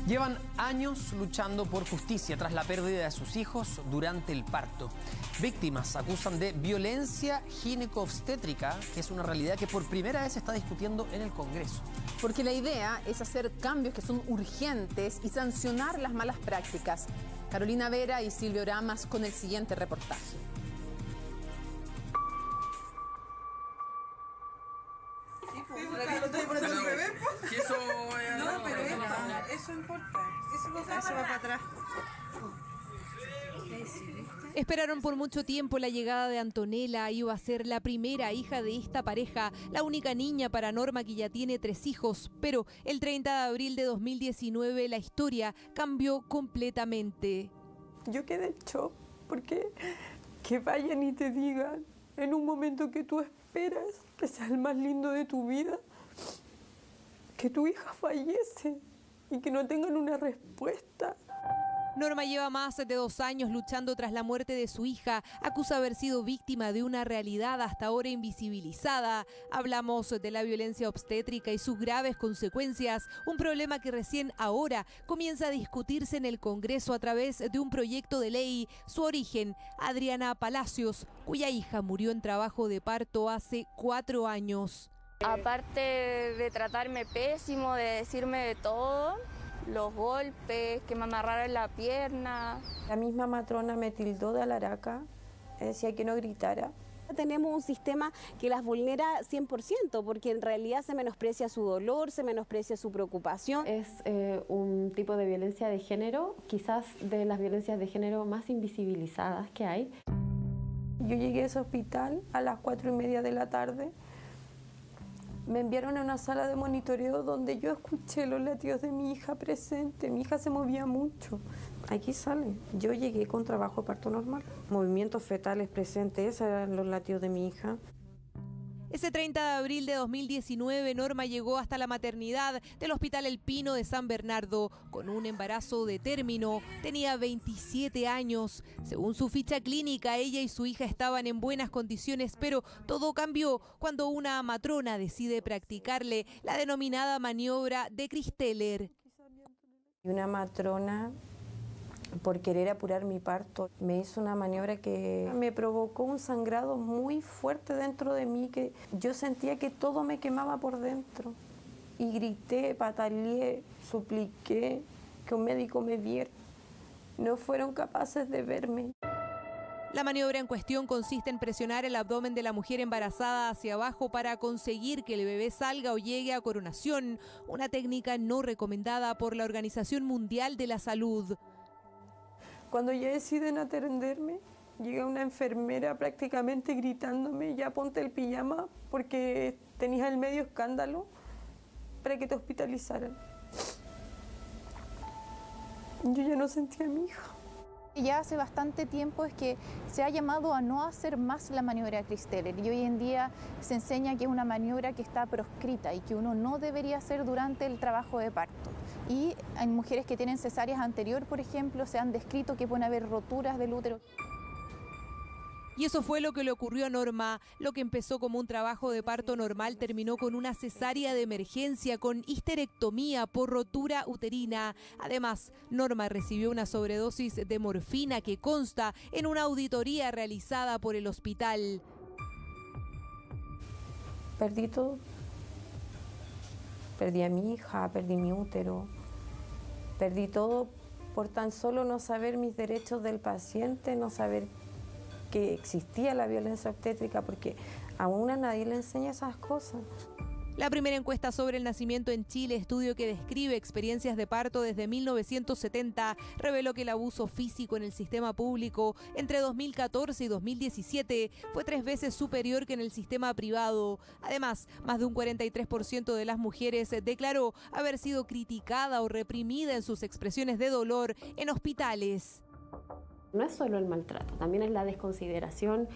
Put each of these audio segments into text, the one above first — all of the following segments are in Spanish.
Llevan años luchando por justicia tras la pérdida de sus hijos durante el parto. Víctimas acusan de violencia ginecobstétrica, que es una realidad que por primera vez se está discutiendo en el Congreso. Porque la idea es hacer cambios que son urgentes y sancionar las malas prácticas. Carolina Vera y Silvio Oramas con el siguiente reportaje. Eso importa. Eso va para atrás. Esperaron por mucho tiempo la llegada de Antonella. Iba a ser la primera hija de esta pareja, la única niña para Norma, que ya tiene 3 hijos. Pero el 30 de abril de 2019 la historia cambió completamente. Yo quedé en shock porque que vayan y te digan en un momento que tú esperas que sea el más lindo de tu vida, que tu hija fallece y que no tengan una respuesta. Norma lleva más de 2 años luchando tras la muerte de su hija. Acusa haber sido víctima de una realidad hasta ahora invisibilizada. Hablamos de la violencia obstétrica y sus graves consecuencias, un problema que recién ahora comienza a discutirse en el Congreso a través de un proyecto de ley. Su origen, Adriana Palacios, cuya hija murió en trabajo de parto hace 4 años. Aparte de tratarme pésimo, de decirme de todo, los golpes, que me amarraron la pierna. La misma matrona me tildó de alaraca, decía que no gritara. Tenemos un sistema que las vulnera 100%, porque en realidad se menosprecia su dolor, se menosprecia su preocupación. Es un tipo de violencia de género, quizás de las violencias de género más invisibilizadas que hay. Yo llegué a ese hospital a las 4:30 de la tarde. Me enviaron a una sala de monitoreo donde yo escuché los latidos de mi hija presente. Mi hija se movía mucho. Aquí sale. Yo llegué con trabajo de parto normal. Movimientos fetales presentes, esos eran los latidos de mi hija. Ese 30 de abril de 2019, Norma llegó hasta la maternidad del Hospital El Pino de San Bernardo con un embarazo de término. Tenía 27 años. Según su ficha clínica, ella y su hija estaban en buenas condiciones, pero todo cambió cuando una matrona decide practicarle la denominada maniobra de Christeller. Y una matrona, por querer apurar mi parto, me hizo una maniobra que me provocó un sangrado muy fuerte dentro de mí, que yo sentía que todo me quemaba por dentro. Y grité, pataleé, supliqué que un médico me viera. No fueron capaces de verme. La maniobra en cuestión consiste en presionar el abdomen de la mujer embarazada hacia abajo para conseguir que el bebé salga o llegue a coronación, una técnica no recomendada por la Organización Mundial de la Salud. Cuando ya deciden atenderme, llega una enfermera prácticamente gritándome: ya ponte el pijama porque tenías el medio escándalo para que te hospitalizaran. Yo ya no sentía a mi hija. Ya hace bastante tiempo es que se ha llamado a no hacer más la maniobra de Christeller, y hoy en día se enseña que es una maniobra que está proscrita y que uno no debería hacer durante el trabajo de parto. Y en mujeres que tienen cesáreas anterior, por ejemplo, se han descrito que pueden haber roturas del útero. Y eso fue lo que le ocurrió a Norma. Lo que empezó como un trabajo de parto normal terminó con una cesárea de emergencia con histerectomía por rotura uterina. Además, Norma recibió una sobredosis de morfina que consta en una auditoría realizada por el hospital. Perdí todo. Perdí a mi hija, perdí mi útero. Perdí todo por tan solo no saber mis derechos del paciente, no saber que existía la violencia obstétrica, porque aún a nadie le enseña esas cosas. La primera encuesta sobre el nacimiento en Chile, estudio que describe experiencias de parto desde 1970, reveló que el abuso físico en el sistema público entre 2014 y 2017 fue 3 veces superior que en el sistema privado. Además, más de un 43% de las mujeres declaró haber sido criticada o reprimida en sus expresiones de dolor en hospitales. No es solo el maltrato, también es la desconsideración,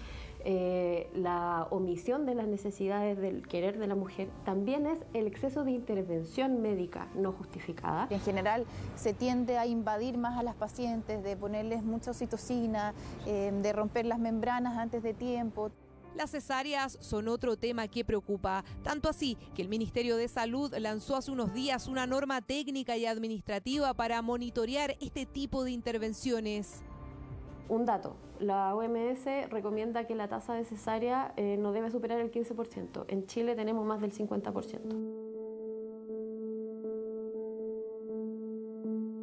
la omisión de las necesidades del querer de la mujer, también es el exceso de intervención médica no justificada. En general se tiende a invadir más a las pacientes, de ponerles mucha oxitocina, de romper las membranas antes de tiempo. Las cesáreas son otro tema que preocupa, tanto así que el Ministerio de Salud lanzó hace unos días una norma técnica y administrativa para monitorear este tipo de intervenciones. Un dato, la OMS recomienda que la tasa de cesárea no debe superar el 15%. En Chile tenemos más del 50%.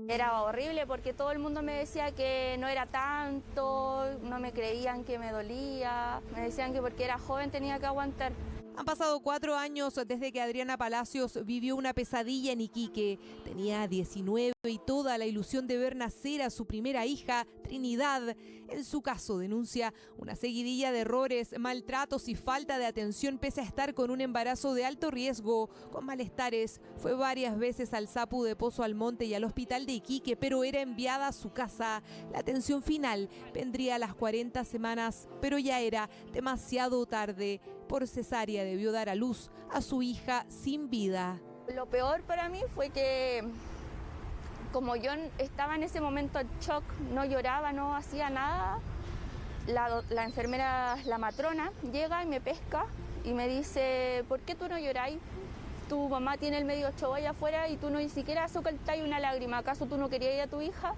Era horrible porque todo el mundo me decía que no era tanto, no me creían que me dolía, me decían que porque era joven tenía que aguantar. Han pasado 4 años desde que Adriana Palacios vivió una pesadilla en Iquique. Tenía 19 y toda la ilusión de ver nacer a su primera hija, Trinidad. En su caso denuncia una seguidilla de errores, maltratos y falta de atención pese a estar con un embarazo de alto riesgo, con malestares. Fue varias veces al SAPU de Pozo Almonte y al hospital de Iquique, pero era enviada a su casa. La atención final vendría a las 40 semanas, pero ya era demasiado tarde. Por cesárea debió dar a luz a su hija sin vida. Lo peor para mí fue que como yo estaba en ese momento en shock, no lloraba, no hacía nada, la enfermera, la matrona, llega y me pesca y me dice, ¿por qué tú no lloráis? Tu mamá tiene el medio show allá afuera y tú no ni siquiera soltáis una lágrima, ¿acaso tú no querías ir a tu hija?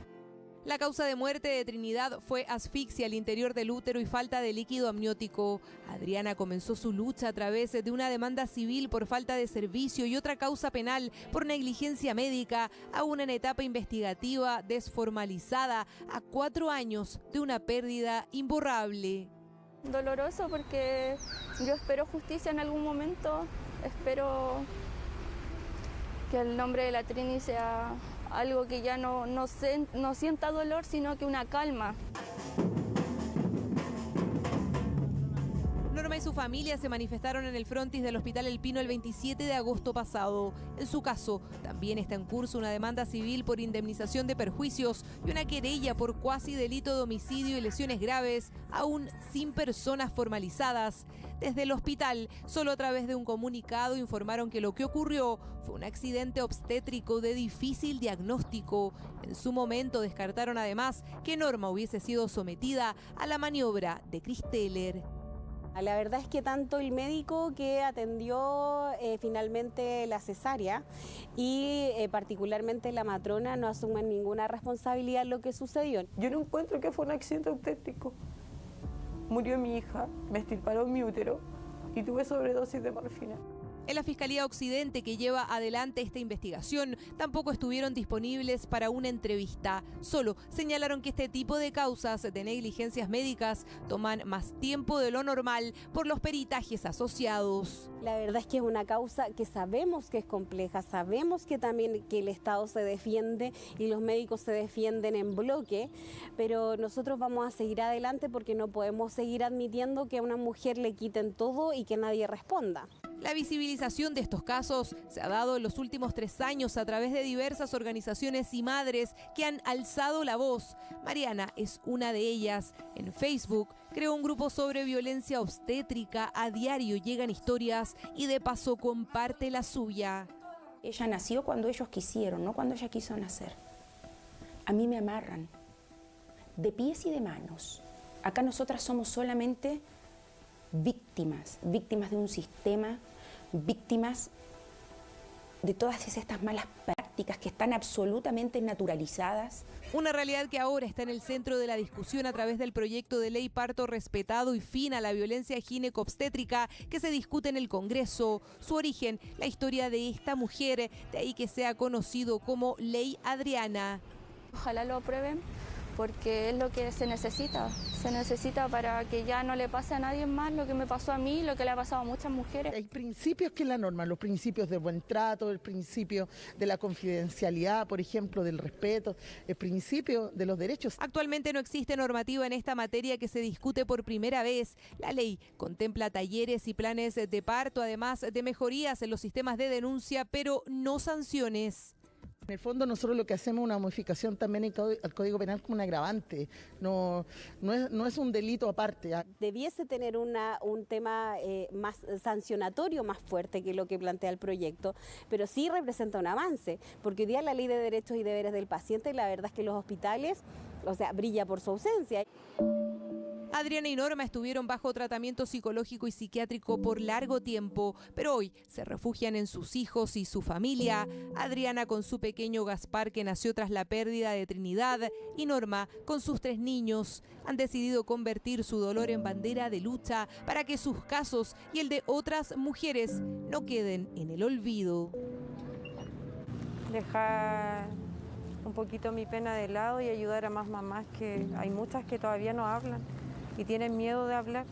La causa de muerte de Trinidad fue asfixia al interior del útero y falta de líquido amniótico. Adriana comenzó su lucha a través de una demanda civil por falta de servicio y otra causa penal por negligencia médica, aún en etapa investigativa desformalizada, a 4 años de una pérdida imborrable. Doloroso porque yo espero justicia en algún momento, espero que el nombre de la Trini sea algo que ya no sienta dolor, sino que una calma. Norma y su familia se manifestaron en el frontis del Hospital El Pino el 27 de agosto pasado. En su caso, también está en curso una demanda civil por indemnización de perjuicios y una querella por cuasi delito de homicidio y lesiones graves, aún sin personas formalizadas. Desde el hospital, solo a través de un comunicado informaron que lo que ocurrió fue un accidente obstétrico de difícil diagnóstico. En su momento descartaron además que Norma hubiese sido sometida a la maniobra de Chris Teller. La verdad es que tanto el médico que atendió finalmente la cesárea y particularmente la matrona no asumen ninguna responsabilidad en lo que sucedió. Yo no encuentro que fue un accidente obstétrico. Murió mi hija, me extirparon mi útero y tuve sobredosis de morfina. En la Fiscalía Occidente, que lleva adelante esta investigación, tampoco estuvieron disponibles para una entrevista. Solo señalaron que este tipo de causas de negligencias médicas toman más tiempo de lo normal por los peritajes asociados. La verdad es que es una causa que sabemos que es compleja, sabemos que también que el Estado se defiende y los médicos se defienden en bloque, pero nosotros vamos a seguir adelante porque no podemos seguir admitiendo que a una mujer le quiten todo y que nadie responda. La visibilización de estos casos se ha dado en los últimos 3 años a través de diversas organizaciones y madres que han alzado la voz. Mariana es una de ellas. En Facebook creó un grupo sobre violencia obstétrica. A diario llegan historias y de paso comparte la suya. Ella nació cuando ellos quisieron, no cuando ella quiso nacer. A mí me amarran, de pies y de manos. Acá nosotras somos solamente víctimas de un sistema, víctimas de todas estas malas prácticas que están absolutamente naturalizadas. Una realidad que ahora está en el centro de la discusión a través del proyecto de ley Parto Respetado y Fin a la Violencia Gineco-Obstétrica que se discute en el Congreso. Su origen, la historia de esta mujer, de ahí que sea conocido como Ley Adriana. Ojalá lo aprueben, porque es lo que se necesita para que ya no le pase a nadie más lo que me pasó a mí, lo que le ha pasado a muchas mujeres. Hay principios que es la norma, los principios de buen trato, el principio de la confidencialidad, por ejemplo, del respeto, el principio de los derechos. Actualmente no existe normativa en esta materia que se discute por primera vez. La ley contempla talleres y planes de parto, además de mejorías en los sistemas de denuncia, pero no sanciones. En el fondo nosotros lo que hacemos es una modificación también al Código Penal como un agravante, no es un delito aparte. Debiese tener un tema más sancionatorio, más fuerte que lo que plantea el proyecto, pero sí representa un avance, porque hoy día la Ley de Derechos y Deberes del Paciente, la verdad es que los hospitales, brilla por su ausencia. Adriana y Norma estuvieron bajo tratamiento psicológico y psiquiátrico por largo tiempo, pero hoy se refugian en sus hijos y su familia. Adriana con su pequeño Gaspar, que nació tras la pérdida de Trinidad, y Norma con sus 3 niños. Han decidido convertir su dolor en bandera de lucha para que sus casos y el de otras mujeres no queden en el olvido. Dejar un poquito mi pena de lado y ayudar a más mamás, que hay muchas que todavía no hablan y tienen miedo de hablar.